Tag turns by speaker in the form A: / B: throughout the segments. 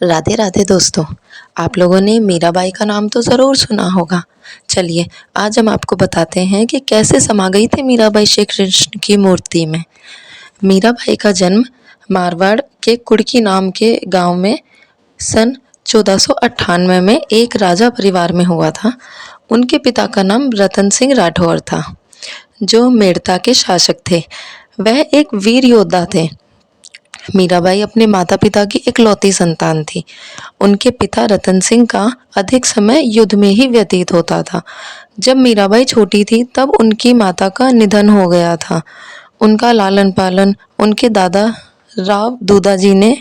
A: राधे राधे दोस्तों। आप लोगों ने मीराबाई का नाम तो ज़रूर सुना होगा। चलिए आज हम आपको बताते हैं कि कैसे समा गई थी मीराबाई श्री कृष्ण की मूर्ति में। मीराबाई का जन्म मारवाड़ के कुड़की नाम के गांव में सन 1498 में एक राजा परिवार में हुआ था। उनके पिता का नाम रतन सिंह राठौर था, जो मेड़ता के शासक थे। वह एक वीर योद्धा थे। मीराबाई अपने माता पिता की इकलौती संतान थी। उनके पिता रतन सिंह का अधिक समय युद्ध में ही व्यतीत होता था। जब मीराबाई छोटी थी तब उनकी माता का निधन हो गया था। उनका लालन पालन उनके दादा राव दूदाजी ने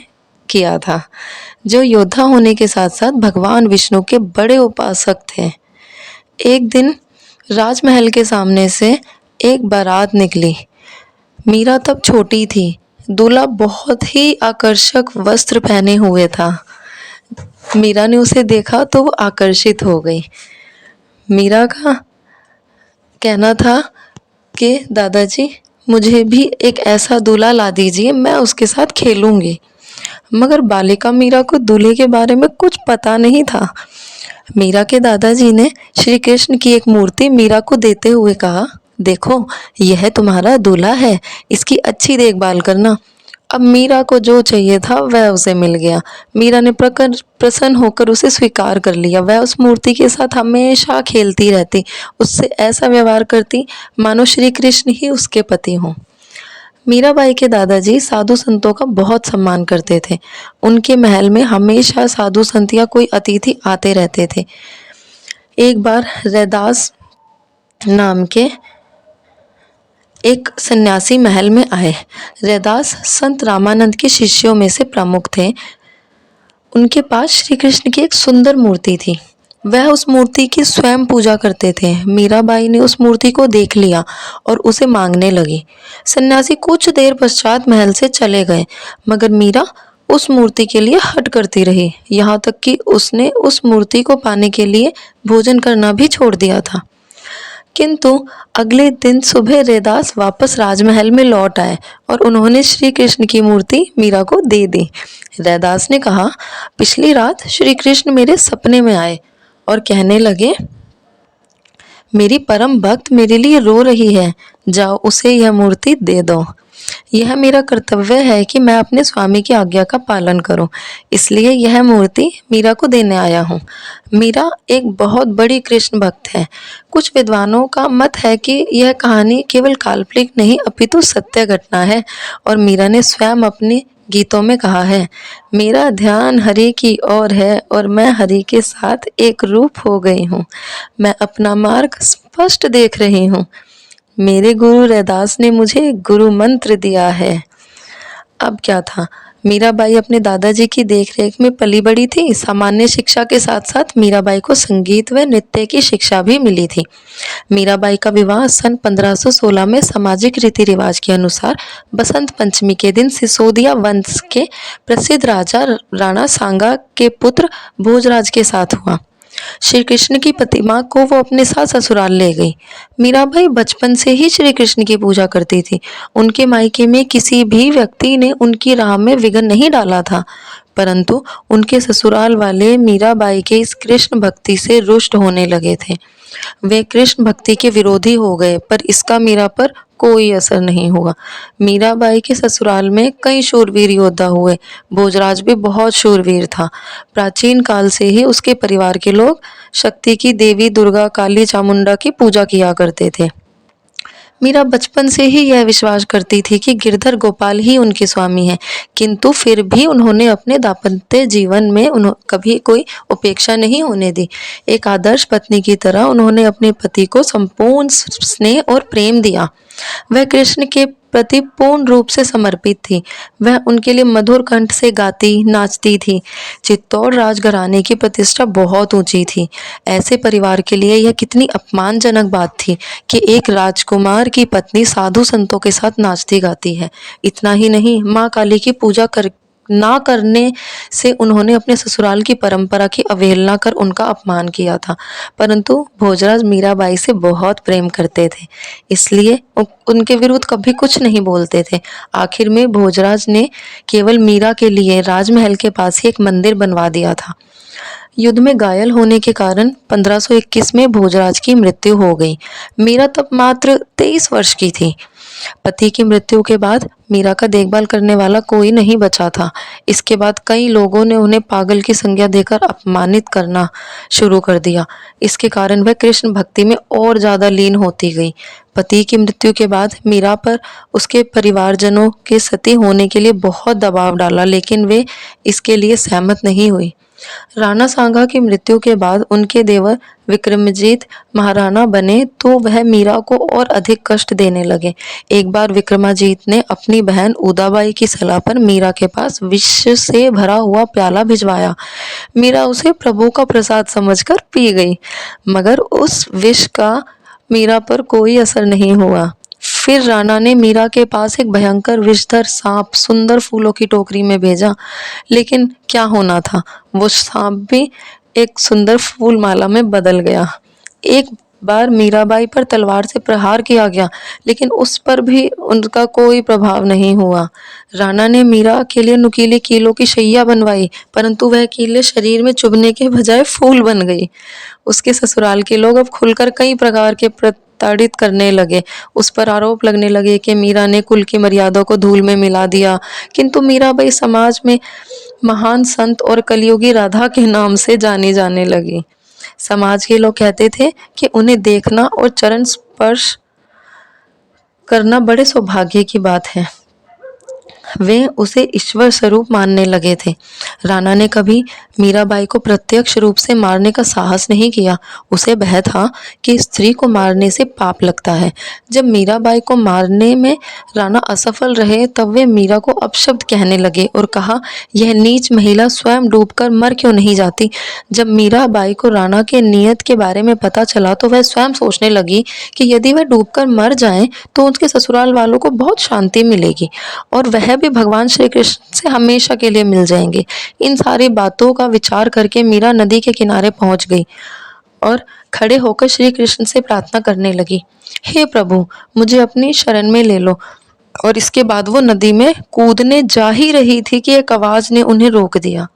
A: किया था, जो योद्धा होने के साथ साथ भगवान विष्णु के बड़े उपासक थे। एक दिन राजमहल के सामने से एक बारात निकली। मीरा तब छोटी थी। दूल्हा बहुत ही आकर्षक वस्त्र पहने हुए था। मीरा ने उसे देखा तो वो आकर्षित हो गई। मीरा का कहना था कि दादाजी मुझे भी एक ऐसा दूल्हा ला दीजिए, मैं उसके साथ खेलूंगी। मगर बालिका मीरा को दूल्हे के बारे में कुछ पता नहीं था। मीरा के दादाजी ने श्री कृष्ण की एक मूर्ति मीरा को देते हुए कहा, देखो यह तुम्हारा दूल्हा है, इसकी अच्छी देखभाल करना। अब मीरा को जो चाहिए था वह उसे मिल गया। मीरा ने प्रसन्न होकर उसे स्वीकार कर लिया। वह उस मूर्ति के साथ हमेशा खेलती रहती, उससे ऐसा व्यवहार करती मानो श्री कृष्ण ही उसके पति हों। मीराबाई के दादाजी साधु संतों का बहुत सम्मान करते थे। उनके महल में हमेशा साधु संत या कोई अतिथि आते रहते थे। एक बार रैदास नाम के एक सन्यासी महल में आए। रैदास संत रामानंद के शिष्यों में से प्रमुख थे। उनके पास श्री कृष्ण की एक सुंदर मूर्ति थी। वह उस मूर्ति की स्वयं पूजा करते थे। मीराबाई ने उस मूर्ति को देख लिया और उसे मांगने लगी। सन्यासी कुछ देर पश्चात महल से चले गए, मगर मीरा उस मूर्ति के लिए हट करती रही, यहाँ तक कि उसने उस मूर्ति को पाने के लिए भोजन करना भी छोड़ दिया था। किंतु अगले दिन सुबह रैदास वापस राजमहल में लौट आए और उन्होंने श्री कृष्ण की मूर्ति मीरा को दे दी। रैदास ने कहा, पिछली रात श्री कृष्ण मेरे सपने में आए और कहने लगे, मेरी परम भक्त मेरे लिए रो रही है, जाओ उसे यह मूर्ति दे दो। यह मेरा कर्तव्य है कि मैं अपने स्वामी की आज्ञा का पालन करूं, इसलिए यह मूर्ति मीरा को देने आया हूं। मीरा एक बहुत बड़ी कृष्ण भक्त है। कुछ विद्वानों का मत है कि यह कहानी केवल काल्पनिक नहीं अपितु सत्य घटना है, और मीरा ने स्वयं अपने गीतों में कहा है, मेरा ध्यान हरि की ओर है और मैं हरि के साथ एक रूप हो गई हूँ। मैं अपना मार्ग स्पष्ट देख रही हूँ। मेरे गुरु रैदास ने मुझे गुरु मंत्र दिया है। अब क्या था, मीराबाई अपने दादाजी की देखरेख में पली बड़ी थी। सामान्य शिक्षा के साथ साथ मीराबाई को संगीत व नृत्य की शिक्षा भी मिली थी। मीराबाई का विवाह सन 1516 में सामाजिक रीति रिवाज के अनुसार बसंत पंचमी के दिन सिसोदिया वंश के प्रसिद्ध राजा राणा सांगा के पुत्र भोजराज के साथ हुआ। श्री कृष्ण की प्रतिमा को वो अपने साथ ससुराल ले गई। मीराबाई बचपन से ही श्री कृष्ण की पूजा करती थी। उनके मायके में किसी भी व्यक्ति ने उनकी राह में विघ्न नहीं डाला था, परंतु उनके ससुराल वाले मीराबाई के इस कृष्ण भक्ति से रुष्ट होने लगे थे। वे कृष्ण भक्ति के विरोधी हो गए, पर इसका मीरा पर कोई असर नहीं हुआ। मीराबाई के ससुराल में कई शूरवीर योद्धा हुए। भोजराज भी बहुत शूरवीर था। प्राचीन काल से ही उसके परिवार के लोग शक्ति की देवी दुर्गा, काली, चामुंडा की पूजा किया करते थे। मीरा बचपन से ही यह विश्वास करती थी कि गिरधर गोपाल ही उनके स्वामी हैं, किंतु फिर भी उन्होंने अपने दाम्पत्य जीवन में कभी कोई उपेक्षा नहीं होने दी। एक आदर्श पत्नी की तरह उन्होंने अपने पति को संपूर्ण स्नेह और प्रेम दिया। वह कृष्ण के प्रति पूर्ण रूप से समर्पित थी। वह उनके लिए मधुर कंठ से गाती नाचती थी। चित्तौड़ राजघराने की प्रतिष्ठा बहुत ऊंची थी। ऐसे परिवार के लिए यह कितनी अपमानजनक बात थी कि एक राजकुमार की पत्नी साधु संतों के साथ नाचती गाती है। इतना ही नहीं, माँ काली की पूजा करने ना करने से उन्होंने अपने ससुराल की परंपरा की अवहेलना कर उनका अपमान किया था। परंतु भोजराज मीराबाई से बहुत प्रेम करते थे, इसलिए उनके विरुद्ध कभी कुछ नहीं बोलते थे। आखिर में भोजराज ने केवल मीरा के लिए राजमहल के पास ही एक मंदिर बनवा दिया था। युद्ध में घायल होने के कारण 1521 में भोजराज की मृत्यु हो गई। मीरा तब मात्र 23 वर्ष की थी। पति की मृत्यु के बाद मीरा का देखभाल करने वाला कोई नहीं बचा था। इसके बाद कई लोगों ने उन्हें पागल की संज्ञा देकर अपमानित करना शुरू कर दिया। इसके कारण वह कृष्ण भक्ति में और ज्यादा लीन होती गई। पति की मृत्यु के बाद मीरा पर उसके परिवारजनों के सती होने के लिए बहुत दबाव डाला, लेकिन वे इसके लिए सहमत नहीं हुई। राणा सांगा की मृत्यु के बाद उनके देवर विक्रमजीत महाराणा बने तो वह मीरा को और अधिक कष्ट देने लगे। एक बार विक्रमाजीत ने अपनी बहन उदाबाई की सलाह पर मीरा के पास विष से भरा हुआ प्याला भिजवाया। मीरा उसे प्रभु का प्रसाद समझकर पी गई, मगर उस विष का मीरा पर कोई असर नहीं हुआ। फिर राणा ने मीरा के पास एक भयंकर विषधर सांप सुंदर फूलों की टोकरी में भेजा, लेकिन क्या होना था, वो सांप भी एक सुंदर फूल माला में बदल गया। एक बार मीराबाई पर तलवार से प्रहार किया गया, लेकिन उस पर भी उनका कोई प्रभाव नहीं हुआ। राणा ने मीरा के लिए नुकीले कीलों की शैया बनवाई, परंतु वह कीले शरीर में चुभने के बजाय फूल बन गई। उसके ससुराल के लोग अब खुलकर कई प्रकार के प्रताड़ित करने लगे। उस पर आरोप लगने लगे कि मीरा ने कुल की मर्यादा को धूल में मिला दिया। किंतु मीराबाई समाज में महान संत और कलयुगी राधा के नाम से जानी जाने लगी। समाज के लोग कहते थे कि उन्हें देखना और चरण स्पर्श करना बड़े सौभाग्य की बात है। वे उसे ईश्वर स्वरूप मानने लगे थे। राणा ने कभी मीराबाई को प्रत्यक्ष रूप से मारने का साहस नहीं किया। उसे भय था कि स्त्री को मारने से पाप लगता है। जब मीराबाई को मारने में राणा असफल रहे, तब वे मीरा को अपशब्द कहने लगे और कहा, यह नीच महिला स्वयं डूबकर मर क्यों नहीं जाती। जब मीराबाई को राणा के नियत के बारे में पता चला तो वह स्वयं सोचने लगी कि यदि वह डूबकर मर जाएं तो उसके ससुराल वालों को बहुत शांति मिलेगी और वह भी भगवान श्री कृष्ण से हमेशा के लिए मिल जाएंगे। इन सारी बातों का विचार करके मीरा नदी के किनारे पहुंच गई और खड़े होकर श्री कृष्ण से प्रार्थना करने लगी, हे प्रभु, मुझे अपनी शरण में ले लो। और इसके बाद वो नदी में कूदने जा ही रही थी कि एक आवाज ने उन्हें रोक दिया।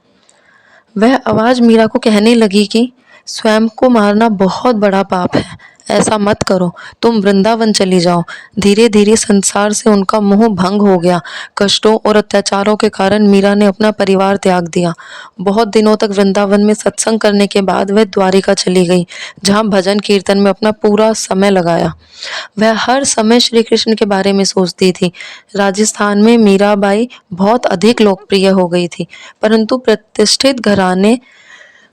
A: वह आवाज मीरा को कहने लगी कि स्वयं को मारना बहुत बड़ा पाप है, ऐसा मत करो, तुम वृंदावन चली जाओ। धीरे धीरे संसार से उनका मोह भंग हो गया। कष्टों और अत्याचारों के कारण मीरा ने अपना परिवार त्याग दिया। बहुत दिनों तक वृंदावन में सत्संग करने के बाद वह द्वारिका चली गई, जहाँ भजन कीर्तन में अपना पूरा समय लगाया। वह हर समय श्री कृष्ण के बारे में सोचती थी। राजस्थान में मीराबाई बहुत अधिक लोकप्रिय हो गई थी, परंतु प्रतिष्ठित घराने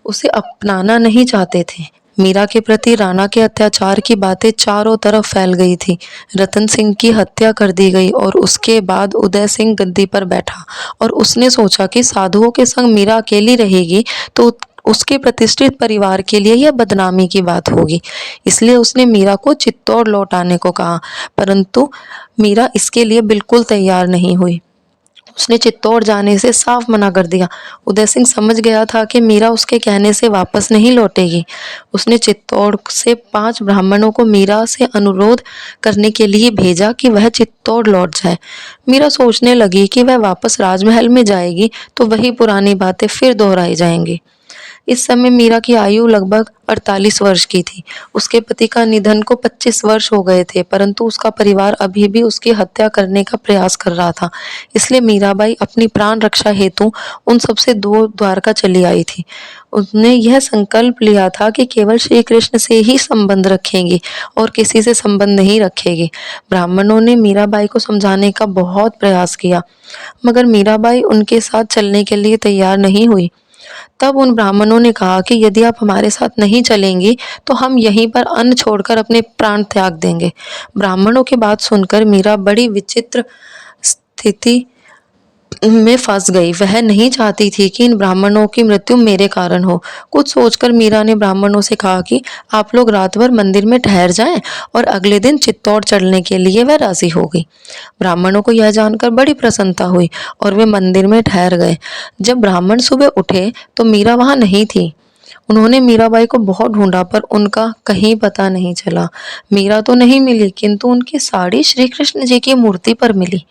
A: उसे अपनाना नहीं चाहते थे। मीरा के प्रति राणा के अत्याचार की बातें चारों तरफ फैल गई थी। रतन सिंह की हत्या कर दी गई और उसके बाद उदय सिंह गद्दी पर बैठा और उसने सोचा कि साधुओं के संग मीरा अकेली रहेगी तो उसके प्रतिष्ठित परिवार के लिए यह बदनामी की बात होगी। इसलिए उसने मीरा को चित्तौड़ लौट आने को कहा, परंतु मीरा इसके लिए बिल्कुल तैयार नहीं हुई। उसने चित्तौड़ जाने से साफ मना कर दिया। उदय सिंह समझ गया था कि मीरा उसके कहने से वापस नहीं लौटेगी। उसने चित्तौड़ से 5 ब्राह्मणों को मीरा से अनुरोध करने के लिए भेजा कि वह चित्तौड़ लौट जाए। मीरा सोचने लगी कि वह वापस राजमहल में जाएगी तो वही पुरानी बातें फिर दोहराई जाएंगी। इस समय मीरा की आयु लगभग 48 वर्ष की थी। उसके पति का निधन को 25 वर्ष हो गए थे, परंतु उसका परिवार अभी भी उसकी हत्या करने का प्रयास कर रहा था। इसलिए मीराबाई अपनी प्राण रक्षा हेतु उन सबसे दूर द्वारका चली आई थी। उसने यह संकल्प लिया था कि केवल श्री कृष्ण से ही संबंध रखेंगी और किसी से संबंध नहीं रखेगी। ब्राह्मणों ने मीराबाई को समझाने का बहुत प्रयास किया, मगर मीराबाई उनके साथ चलने के लिए तैयार नहीं हुई। तब उन ब्राह्मणों ने कहा कि यदि आप हमारे साथ नहीं चलेंगी तो हम यहीं पर अन्न छोड़कर अपने प्राण त्याग देंगे। ब्राह्मणों की बात सुनकर मीरा बड़ी विचित्र स्थिति में फंस गई। वह नहीं चाहती थी कि इन ब्राह्मणों की मृत्यु मेरे कारण हो। कुछ सोचकर मीरा ने ब्राह्मणों से कहा कि आप लोग रात भर मंदिर में ठहर जाएं और अगले दिन चित्तौड़ चलने के लिए वह राजी हो गई। ब्राह्मणों को यह जानकर बड़ी प्रसन्नता हुई और वे मंदिर में ठहर गए। जब ब्राह्मण सुबह उठे तो मीरा वहां नहीं थी। उन्होंने मीराबाई को बहुत ढूंढा पर उनका कहीं पता नहीं चला। मीरा तो नहीं मिली, किंतु उनकी साड़ी श्री कृष्ण जी की मूर्ति पर मिली।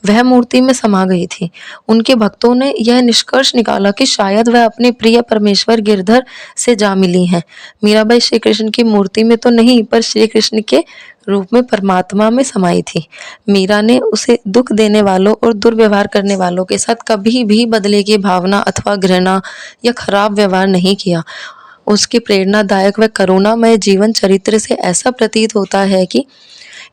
A: वह मूर्ति में समा गई थी। उनके भक्तों ने यह निष्कर्ष निकाला कि शायद वह अपने प्रिय परमेश्वर गिरधर से जा मिली हैं। मीराबाई श्री कृष्ण की मूर्ति में तो नहीं, पर श्री कृष्ण के रूप में परमात्मा में समाई थी। मीरा ने उसे दुख देने वालों और दुर्व्यवहार करने वालों के साथ कभी भी बदले की भावना अथवा घृणा या खराब व्यवहार नहीं किया। उसके प्रेरणादायक व करुणामय जीवन चरित्र से ऐसा प्रतीत होता है कि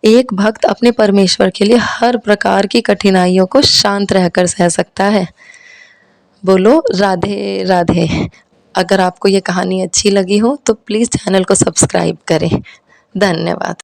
A: एक भक्त अपने परमेश्वर के लिए हर प्रकार की कठिनाइयों को शांत रहकर सह सकता है। बोलो राधे राधे। अगर आपको ये कहानी अच्छी लगी हो तो प्लीज़ चैनल को सब्सक्राइब करें। धन्यवाद।